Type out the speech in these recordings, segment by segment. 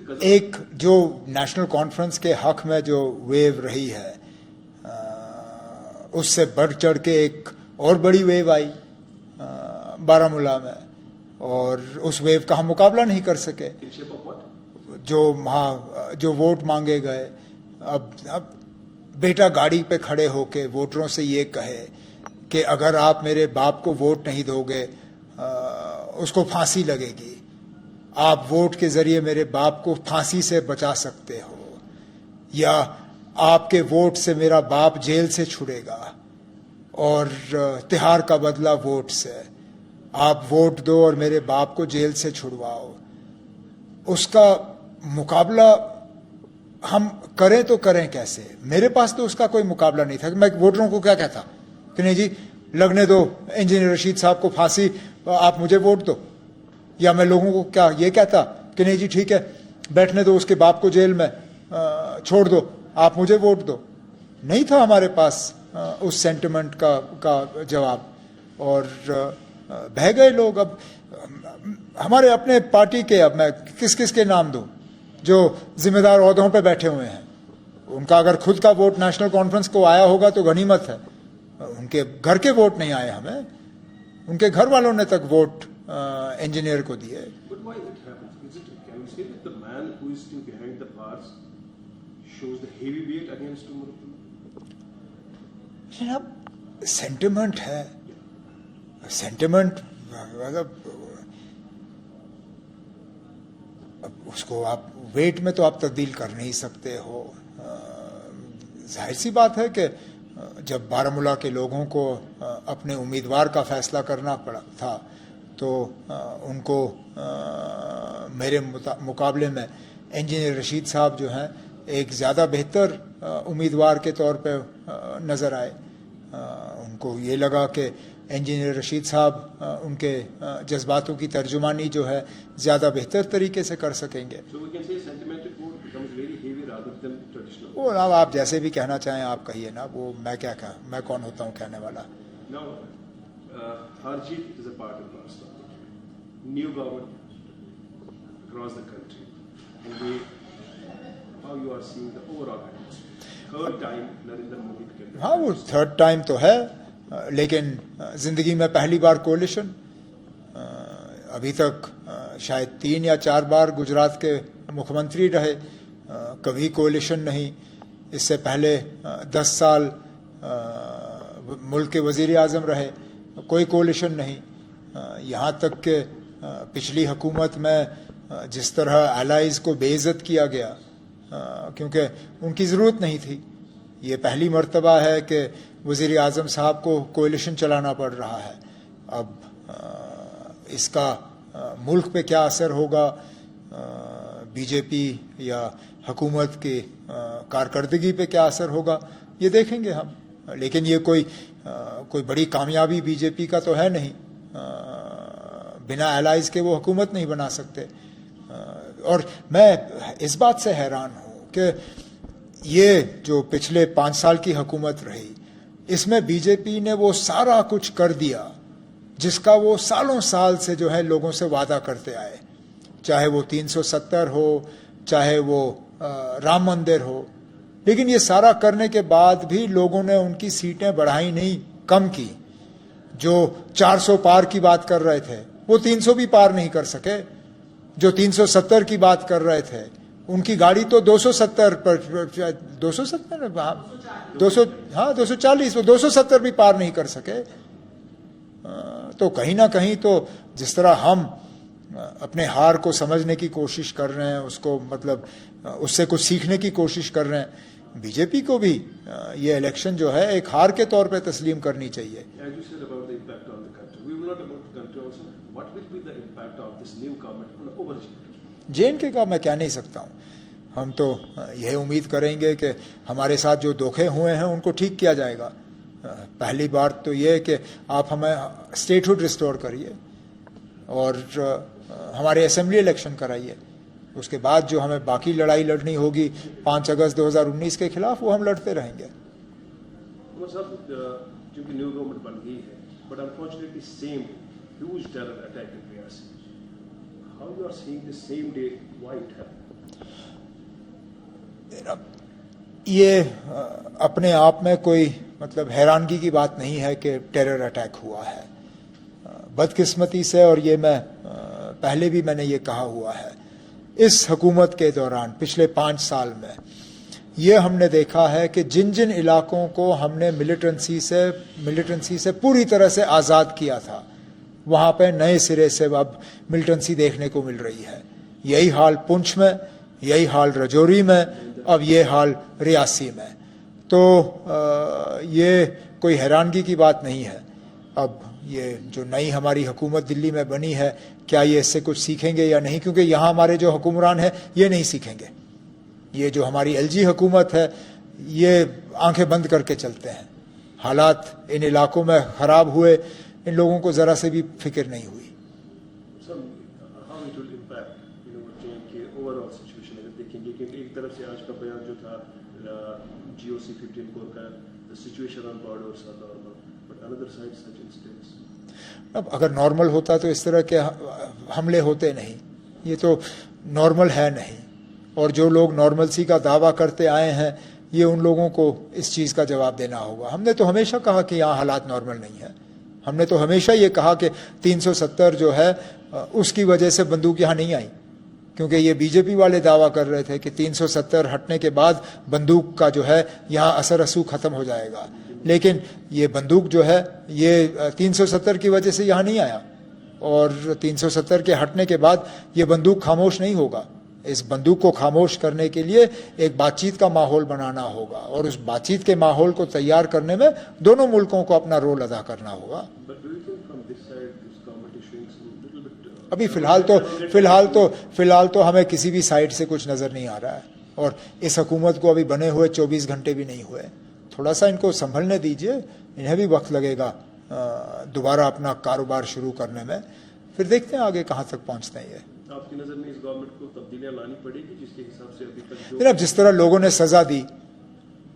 एक जो national conference के हक में जो वेव रही है, उससे बढ़ चढ़ के एक और बड़ी वेव आई बारामूला में, और उस वेव का हम मुकाबला नहीं कर सके। जो वोट मांगे गए, अब बेटा गाड़ी पे खड़े होके वोटरों से ये कहे कि अगर आप मेरे बाप को वोट नहीं दोगे उसको फांसी लगेगी, आप वोट के जरिए मेरे बाप को फांसी से बचा सकते हो, या आपके वोट से मेरा बाप जेल से छुड़ेगा और तिहार का बदला वोट से, आप वोट दो और मेरे बाप को जेल से छुड़वाओ। उसका मुकाबला हम करें तो करें कैसे? मेरे पास तो उसका कोई मुकाबला नहीं था। मैं वोटरों को क्या कहता कि नहीं जी लगने दो इंजीनियर रशीद साहब को फांसी, आप मुझे वोट दो, या मैं लोगों को क्या ये कहता कि नहीं जी ठीक है बैठने दो उसके बाप को जेल में, छोड़ दो, आप मुझे वोट दो। नहीं था हमारे पास उस सेंटिमेंट का जवाब, और बह गए लोग। अब हमारे अपने पार्टी के, अब मैं किस किस के नाम दूं जो जिम्मेदार ओहदों पे बैठे हुए हैं, उनका अगर खुद का वोट नेशनल कॉन्फ्रेंस को आया होगा तो गनीमत है, उनके घर के वोट नहीं आए हमें, उनके घर वालों ने तक वोट इंजीनियर को दिए। सेंटिमेंट है, सेंटिमेंट मतलब उसको आप वेट में तो आप तब्दील कर नहीं सकते हो। जाहिर सी बात है कि जब बारामूला के लोगों को अपने उम्मीदवार का फैसला करना पड़ा था तो उनको मेरे मुकाबले में इंजीनियर रशीद साहब जो हैं एक ज़्यादा बेहतर उम्मीदवार के तौर पे नज़र आए। उनको ये लगा कि इंजीनियर रशीद साहब उनके जज्बातों की तर्जुमानी जो है ज़्यादा बेहतर तरीके से कर सकेंगे। वो ना आप जैसे भी कहना चाहें आप कहिए ना, वो मैं क्या कहा, मैं कौन होता हूँ कहने वाला। हाँ वो थर्ड टाइम तो है, लेकिन जिंदगी में पहली बार कोalition। अभी तक शायद 3 या 4 बार गुजरात के मुख्यमंत्री रहे, कभी कोalition नहीं। इससे पहले 10 साल मुल्क के वजीर आज़म रहे, कोई कोalition नहीं। यहाँ तक कि पिछली हुकूमत में जिस तरह एलाइज को बेइज्जत किया गया क्योंकि उनकी ज़रूरत नहीं थी, ये पहली मर्तबा है कि वज़ीर आज़म साहब को कोalition चलाना पड़ रहा है। अब इसका मुल्क पे क्या असर होगा, बीजेपी या हुकूमत की कारकर्दगी पे क्या असर होगा, ये देखेंगे हम। लेकिन ये कोई बड़ी कामयाबी बीजेपी का तो है नहीं, बिना एलाइज के वो हुकूमत नहीं बना सकते। और मैं इस बात से हैरान हूँ कि ये जो पिछले 5 साल की हुकूमत रही, इसमें बीजेपी ने वो सारा कुछ कर दिया जिसका वो सालों साल से जो है लोगों से वादा करते आए, चाहे वो 370 हो, चाहे वो राम मंदिर हो। लेकिन ये सारा करने के बाद भी लोगों ने उनकी सीटें बढ़ाई नहीं, कम की। जो 400 पार की बात कर रहे थे वो 300 भी पार नहीं कर सके। जो 370 की बात कर रहे थे उनकी गाड़ी तो 270 पर 270 240 वो 270 भी पार नहीं कर सके। तो कहीं ना कहीं तो जिस तरह हम अपने हार को समझने की कोशिश कर रहे हैं, उसको मतलब उससे कुछ सीखने की कोशिश कर रहे हैं, बीजेपी को भी ये इलेक्शन जो है एक हार के तौर पे तस्लीम करनी चाहिए। JNK का मैं कह नहीं सकता हूँ। हम तो यह उम्मीद करेंगे कि हमारे साथ जो धोखे हुए हैं उनको ठीक किया जाएगा। पहली बार तो ये है कि आप हमें स्टेटहुड रिस्टोर करिए और हमारे असेंबली इलेक्शन कराइए। उसके बाद जो हमें बाकी लड़ाई लड़नी होगी 5 अगस्त 2019 के खिलाफ, वो हम लड़ते रहेंगे। क्योंकि न्यू गवर्नमेंट बन गई है, but unfortunately same huge terror attack in Reasi. How you are seeing the same day why it happened? ये अपने आप में कोई मतलब हैरानगी की बात नहीं है कि टेरर अटैक हुआ है। बदकिस्मती से, और ये मैं पहले भी मैंने ये कहा हुआ है, इस हुकूमत के दौरान पिछले 5 साल में ये हमने देखा है कि जिन जिन इलाकों को हमने मिलिटेंसी से पूरी तरह से आज़ाद किया था, वहाँ पे नए सिरे से अब मिलिटेंसी देखने को मिल रही है। यही हाल पुंछ में, यही हाल रजौरी में, अब ये हाल रियासी में। तो ये कोई हैरानगी की बात नहीं है। अब ये जो नई हमारी हुकूमत दिल्ली में बनी है, क्या ये इससे कुछ सीखेंगे या नहीं, क्योंकि यहाँ हमारे जो हुक्मरान हैं ये नहीं सीखेंगे। ये जो हमारी एलजी हुकूमत है ये आंखें बंद करके चलते हैं। हालात इन इलाकों में ख़राब हुए, इन लोगों को ज़रा से भी फिक्र नहीं हुई। How it will impact, के ओवरऑल सिचुएशन अगर देखेंगे, क्योंकि एक तरफ से आज का बयान जो था GOC 15 कोर का, the situation on borders are normal, but another side such incidents. अब अगर नॉर्मल होता तो इस तरह के हमले होते नहीं। ये तो नॉर्मल है नहीं, और जो लोग नॉर्मलसी का दावा करते आए हैं ये उन लोगों को इस चीज़ का जवाब देना होगा। हमने तो हमेशा कहा कि यहाँ हालात नॉर्मल नहीं है। हमने तो हमेशा ये कहा कि 370 जो है उसकी वजह से बंदूक यहाँ नहीं आई, क्योंकि ये बीजेपी वाले दावा कर रहे थे कि 370 हटने के बाद बंदूक का जो है यहाँ असर रसूख ख़त्म हो जाएगा। लेकिन ये बंदूक जो है ये 370 की वजह से यहाँ नहीं आया, और 370 के हटने के बाद ये बंदूक खामोश नहीं होगा। इस बंदूक को खामोश करने के लिए एक बातचीत का माहौल बनाना होगा, और उस बातचीत के माहौल को तैयार करने में दोनों मुल्कों को अपना रोल अदा करना होगा। अभी फिलहाल तो हमें किसी भी साइड से कुछ नज़र नहीं आ रहा है, और इस हुकूमत को अभी बने हुए 24 घंटे भी नहीं हुए। थोड़ा सा इनको संभलने दीजिए, इन्हें भी वक्त लगेगा दोबारा अपना कारोबार शुरू करने में। फिर देखते हैं आगे कहाँ तक पहुँचते हैं। ये आपकी नज़र में इस गवर्नमेंट को तब्दीलियां लानी पड़ेगी, जिसके हिसाब से अभी तक जनाब जिस तरह लोगों ने सजा दी,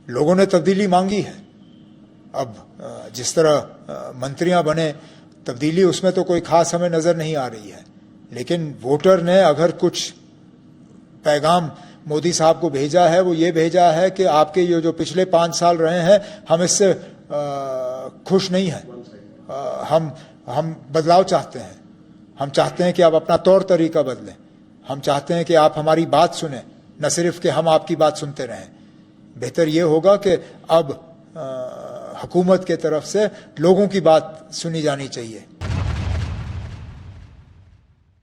लोगों ने तब्दीली मांगी है। अब जिस तरह मंत्रियां बने, तब्दीली उसमें तो कोई खास हमें नज़र नहीं आ रही है। लेकिन वोटर ने अगर कुछ पैगाम मोदी साहब को भेजा है, वो ये भेजा है कि आपके ये जो पिछले 5 साल रहे हैं हम इससे खुश नहीं हैं, हम बदलाव चाहते हैं। हम चाहते हैं कि आप अपना तौर तरीका बदलें। हम चाहते हैं कि आप हमारी बात सुने, न सिर्फ कि हम आपकी बात सुनते रहें। बेहतर ये होगा कि अब हुकूमत के तरफ से लोगों की बात सुनी जानी चाहिए।